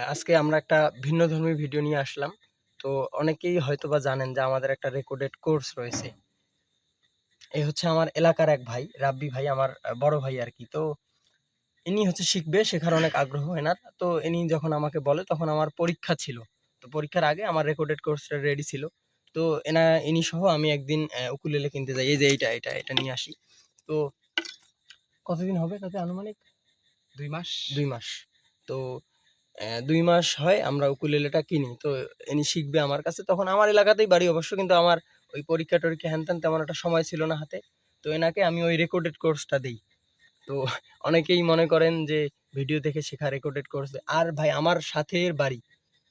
আজকে আমরা একটা ভিন্নধর্মী ভিডিও নিয়ে আসলাম। তো অনেকেই হয়তোবা জানেন যে আমাদের একটা রেকর্ডেড কোর্স রয়েছে। এই হচ্ছে আমার এলাকার এক ভাই, রাব্বি ভাই, আমার বড় ভাই আরকি। তো ইনি হচ্ছে শিখবে, শেখার অনেক আগ্রহ এনার। তো ইনি যখন আমাকে বলে তখন আমার পরীক্ষা ছিল। তো পরীক্ষার আগে আমার রেকর্ডেড কোর্সটা রেডি ছিল। তো ইনি সহ আমি একদিন উকুলেলে কিনতে যাই। এই যে এটা নিয়ে আসি। তো কতদিন হবে তাতে আনুমানিক? ২ মাস। ২ মাস। তো ২ মাস হয় আমরা উকুলেলেটা কিনি। তো ইনি শিখবে আমার কাছে। তখন আমার এলাকাতেই বাড়ি অবশ্য, কিন্তু আমার ওই পরীক্ষা-টরীক্ষা হ্যান-ত্যান তেমন একটা সময় ছিল না হাতে। তো এনাকে আমি ওই রেকর্ডেড কোর্সটা দেই। তো অনেকেই মনে করেন যে ভিডিও দেখে শেখা রেকর্ডেড কোর্স। আর ভাই আমার সাথের বাড়ি।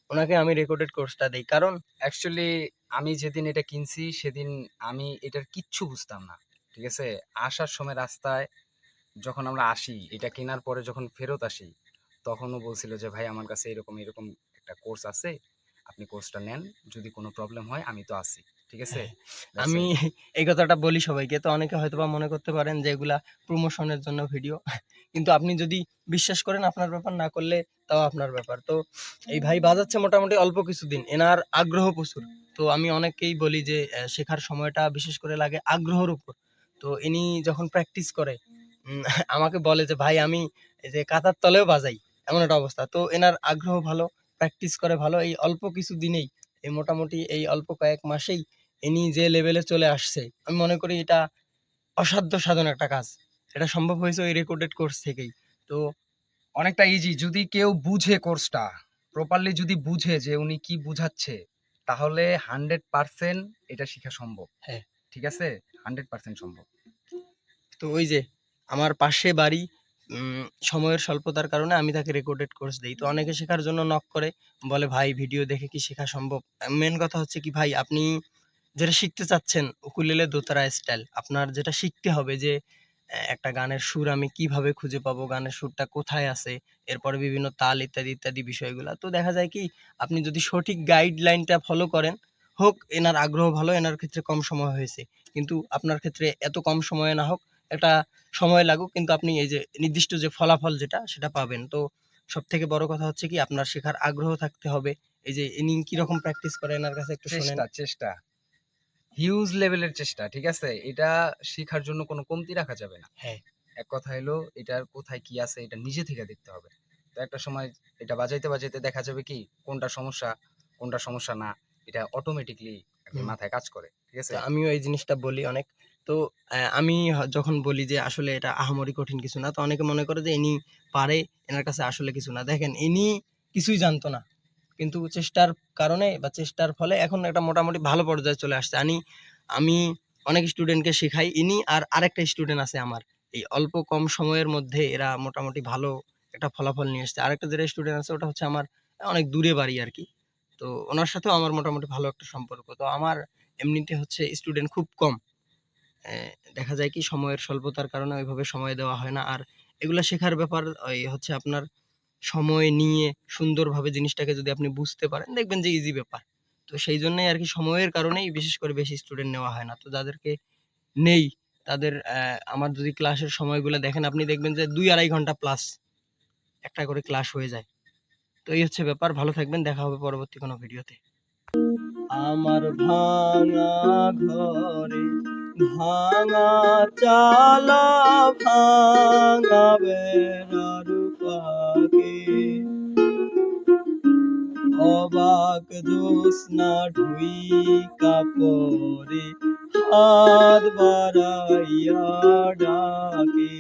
উনাকে আমি রেকর্ডেড কোর্সটা দেই। কারণ অ্যাকচুয়ালি আমি যেদিন এটা কিনছি সেদিন আমি এটার কিচ্ছু বুঝতাম না। ঠিক আছে? আসার সময় রাস্তায় যখন আমরা আসি, এটা কেনার পরে যখন ফেরত আসি, তখনও বলছিল যে, "ভাই আমার কাছে এরকম একটা কোর্স আছে। আপনি কোর্সটা নেন। যদি কোনো প্রবলেম হয় আমি তো আছি।" ঠিক আছে? হ্যাঁ, দ্যাটস আমি ইট। এই কথাটা বলি সবাইকে। তো অনেকে হয়তোবা মনে করতে পারেন যে এগুলা প্রমোশনের জন্য ভিডিও। কিন্তু আপনি যদি বিশ্বাস করেন আপনার ব্যাপার, না করলে তাও আপনার ব্যাপার। তো এই ভাই বাজাচ্ছে মোটামুটি অল্প কিছুদিন। এনার আগ্রহ প্রচুর। তো আমি অনেককেই বলি যে শেখার সময়টা বিশেষ করে লাগে আগ্রহের উপর। তো ইনি যখন প্র্যাকটিস করে উম আমাকে বলে যে, "ভাই আমি এই যে কাঁথার তলেও বাজাই।" এমন একটা অবস্থা। তো এনার আগ্রহ ভালো, প্র্যাকটিস করে ভালো। এই অল্প কিছুদিনেই, এই মোটামুটি এই অল্প কয়েক মাসেই ইনি যে লেভেলে চলে আসছে, আমি মনে করি এটা অসাধ্য সাধন একটা কাজ। এটা সম্ভব হয়েছে ওই রেকর্ডেড কোর্স থেকেই। তো অনেকটা ইজি। যদি কেউ বুঝে কোর্সটা, প্রপারলি যদি বুঝে যে উনি কি বুঝাচ্ছে, তাহলে 100% এটা শিখা সম্ভব। হ্যাঁ, ঠিক আছে? 100% সম্ভব। তো ওই যে আমার পাশে বাড়ি, সময়ের স্বল্পতার কারণে আমি তাকে রেকর্ডেড কোর্স দেই। তো অনেকে শেখার জন্য নক করে, বলে ভাই ভিডিও দেখে কি শেখা সম্ভব? মেইন কথা হচ্ছে কি ভাই, আপনি যেটা শিখতে চাচ্ছেন উকুলেলে দোতারা স্টাইল, আপনার যেটা শিখতে হবে যে একটা গানের সুর আমি কিভাবে খুঁজে পাবো, গানের সুরটা কোথায় আছে, এরপরে বিভিন্ন তাল ইত্যাদি বিষয়গুলা। তো দেখা যায় কি, আপনি যদি সঠিক গাইডলাইনটা ফলো করেন, হোক এনার আগ্রহ ভালো, এনার ক্ষেত্রে কম সময় হয়েছে। কিন্তু আপনার ক্ষেত্রে এত কম সময়ে না হোক, একটা সময় লাগুক, কিন্তু আপনি এই যে নির্দিষ্ট যে ফলাফল যেটা সেটা পাবেন। তো সবথেকে বড় কথা হচ্ছে কি, আপনার শেখার আগ্রহ থাকতে হবে। এই যে ইনি কিরকম প্র্যাকটিস করে এনার কাছে একটু শোনেন। চেষ্টা। হিউজ লেভেলের চেষ্টা। ঠিক আছে? এটা শিখার জন্য কোনো কমতি রাখা যাবে না। হ্যাঁ। এক কথা হইলো এটার কোথায় কি আছে এটা নিজে থেকে দেখতে হবে। তো একটা সময় এটা বাজাইতে দেখা যাবে কি কোনটা সমস্যা না। এটা অটোমেটিক্যালি আরকি হুম। মাথায় কাজ করে। ঠিক তো আছে? আমিও এই জিনিসটা বলি অনেক। তো আমি যখন বলি যে আসলে এটা আহামরি কঠিন কিছু না, তো অনেকে মনে করে যে ইনি পারে, এনার কাছে আসলে কিছু না। দেখেন ইনি কিছুই জানতো না। কিন্তু চেষ্টার কারণে বা চেষ্টার ফলে এখন একটা মোটামুটি ভালো পর্যায়ে চলে আসছে। আমি অনেক স্টুডেন্টকে শেখাই। ইনি আর আরেকটা স্টুডেন্ট আছে আমার। এই অল্প কম সময়ের মধ্যে এরা মোটামুটি ভালো একটা ফলাফল নিয়ে এসছে। আরেকটা যেটা স্টুডেন্ট আছে ওটা হচ্ছে আমার অনেক দূরে বাড়ি আরকি। তো উনার সাথেও আমার মোটামুটি ভালো একটা সম্পর্ক। তো আমার এমনিতে হচ্ছে স্টুডেন্ট খুব কম। দেখা যায় কি, সময়ের স্বল্পতার কারণে ওইভাবে সময় দেওয়া হয় না। আর এগুলা শেখার ব্যাপার ওই হচ্ছে আপনার সময় নিয়ে সুন্দরভাবে জিনিসটাকে যদি আপনি বুঝতে পারেন, দেখবেন যে ইজি ব্যাপার। তো সেই জন্যই আরকি সময়ের কারণেই বিশেষ করে বেশি স্টুডেন্ট নেওয়া হয় না। তো যাদেরকে নেই তাদের আমার যদি ক্লাসের সময়গুলা দেখেন, আপনি দেখবেন যে ২-২.৫ ঘন্টা প্লাস একটা করে ক্লাস হয়ে যায়। তো এই হচ্ছে ব্যাপার। ভালো থাকবেন। দেখা হবে পরবর্তী কোনো ভিডিওতে। আমার ভাঙা ঘরে ভাঙা চালা, ভাঙা বেড়ার ফাঁকে অবাক জ্যোৎস্না ঢুইকা পড়ে, হাত বাড়াইয়া ডাকে।